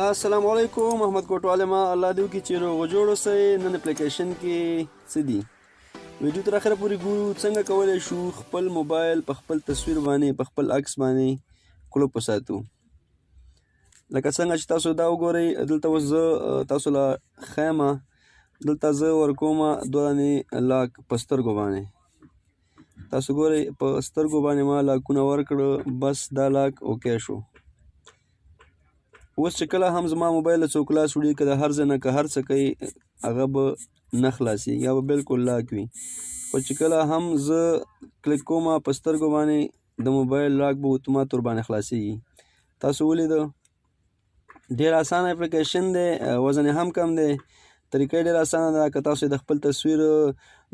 السلام علیکم محمد کوټواله ما الله دې وکړي چې روغ جوړ اوسئ. نن اپلیکیشن کې څه دي ویډیو تر اخره پورې ګورو څنګه کولی شو خپل موبایل په خپل تصویر باندې په خپل عکس باندې کلوپ وساتو. لکه څنګه چې تاسو دا وګورئ دلته اوس زه تاسو له ښیم دلته زه ورکوم دوه دانې لاک په سترګو باندې. تاسو ګورئ په سترګو باندې ما لاکونه ورکړه بس دا لاک اوکی شو. اوس چې کله هم زما موبایل له څوک لاس وړي که د هر ځای نه که هر څه کوي هغه به نه خلاصېږي یا به بالکل لاک وي. خو چې کله هم زه کلیک کوم په سترګو باندې د موبایل لاک به اتومات ورباندې خلاصېږي. تاسو ولیده ډېر اسانه اپلیکیشن دی، وزن یې هم کم دی، طریقه یې ډېره اسانه ده. که تاسو د خپل تصویر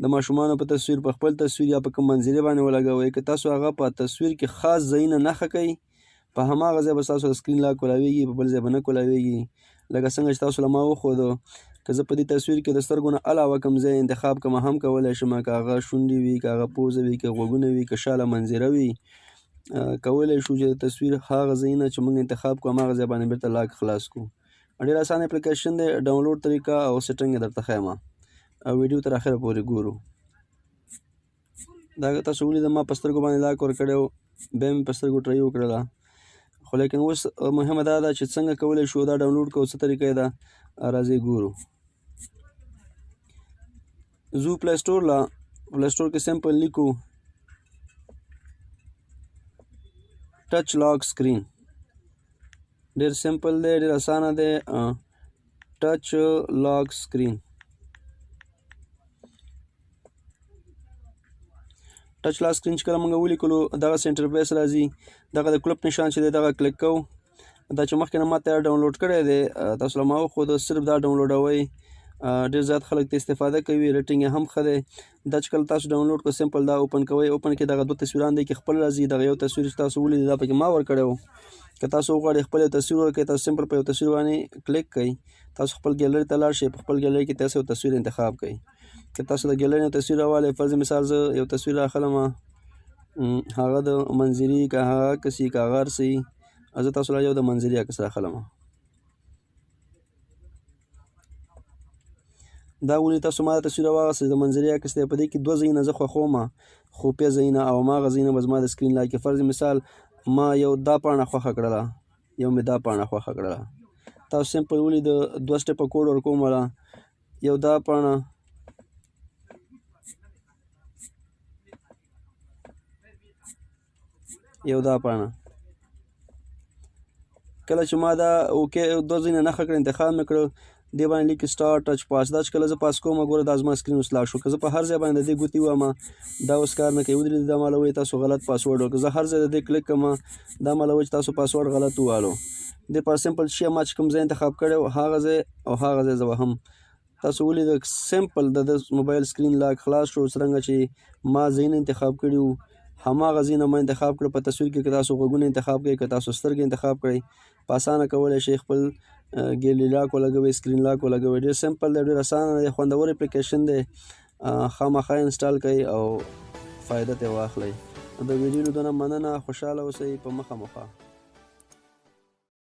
د ماشومانو په تصویر په خپل تصویر یا په کوم منظرې باندې ولګوئ، که تاسو هغه په تصویر کې خاص ځایونه نښه کوئ په هماغه ځای به ستاسو د سکرین لاک کولاویږي، په بل ځای به نه کولاویږي. لکه څنګه چې تاسو له ما وښودو که زه په دې تصویر کې د سترګو نه علاوه کوم ځای انتخاب کړم هم کولی شم، که هغه شونډې وي، که هغه پوزه وي، که غوږونه وي، که شاله منظره وي، کولی شو چې د تصویر هغه ځایونه چې موږ انتخاب کړو هماغه ځای باندې بېرته لاک خلاص کړو. ډېر اسانه اپلیکیشن دی. ډاونلوډ طریقه او سیټنګ یې درته ښیم او ویډیو تر اخره پورې ګورو. دا تاسو ولیده ما په سترګو باندې لاک ورکړی و، بیا مې په سترګو ټرۍ وکړله. خو لیکن اوس مهمه دا ده چې څنګه کولی شو دا ډاونلوډ کړو، څه طریقه یې ده راځئ ګورو. ځو پلی سټور له پلی سټور کې سمپل لیکو ټچ لاک سکرین. ډېر سمپل دی، ډېر اسانه دی. ټچ لاک سکرین ټچ لاک سکرین چې کله موږ ولیکلو دغسې انټرفیس راځي. دغه د کلوپ نشان چې دی دغه کلیک کوو. دا چې مخکې نه ما تیار ډاونلوډ کړی دی تاسو له ما وښوده صرف دا ډاونلوډوئ. ډېر زیات خلک ته استفاده کوي، ریټینګ یې هم ښه دی. دا چې کله تاسو ډاونلوډ کړو سمپل دا اوپن کوئ. اوپن کې دغه دوه تصویران دی کې خپل راځي. دغه یو تصویر چې تاسو ولیدئ دا پکې ما ورکړی و. که تاسو وغواړئ خپل یو تصویر ورکړئ تاسو سمپل په یو تصویر باندې کلیک کوئ. تاسو خپل ګیلري ته لاړ شئ، په خپل ګیلري کې تاسو یو تصویر انتخاب کوئ. که تاسو د ګیلري یو تصویر راوالی فرض مثال زه یو تصویر راخلم هغه د منظري که هغه عکس وي که هغه هر څه وي، زه تاسو له یو د منظري عکس راخلم. دا ولې تاسو ما د تصویر راواغستئ د منظري عکس دی. په دې کې دوه ځایونه زه خوښوم، خوپې ځایونه او هماغه ځایونه به زما د سکرین لاک کې فرض مثال ما یو دا پاڼه خوښه کړله، یو مې دا پاڼه خوښه کړله. تاسو سمپل ولې د دوه سټیپه کوډ ورکوم یو دا پاڼه یو دا پاڼه. کله چې ما دا اوکې دوه ځایونه نښه کړه انتخاب مې کړه دې باندې لیکي سټارټ ټچ پاس. دا چې کله زه پاس کوم ګوره دا زما سکرین اوس لاک شو. که زه په هر ځای باندې د دې ګوتې ووهم دا اوس کار نه کوي. ودرېدې دا ماله وایي تاسو غلط پاسورډ ورکړه. زه هر ځای د دې کلیک کوم دا ماله وایي چې تاسو پاسورډ غلط ووالو. دې پر سمپل شي ما چې کوم ځای انتخاب کړی و هغه ځای او هغه ځای زه وهم. تاسو ولیده سمپل د موبایل سکرین لاک خلاص شو. څرنګه چې ما ځایونه انتخاب کړي وو هماغه ځایونه ما انتخاب کړه. په تصویر کې که تاسو غوږونه انتخاب کړئ، که تاسو سترګې انتخاب کړئ، په اسانه کولی شئ خپل ګیلري لاک ولګوئ، سکرین لاک ولګوئ. ډېر سمپل دی، ډېر اسانه دی، خوندور اپلیکیشن دی. خامخا انسټال کړئ او فایده ترې واخلئ. د ویډیو لیدونه مننه، خوشحاله اوسئ. په مخه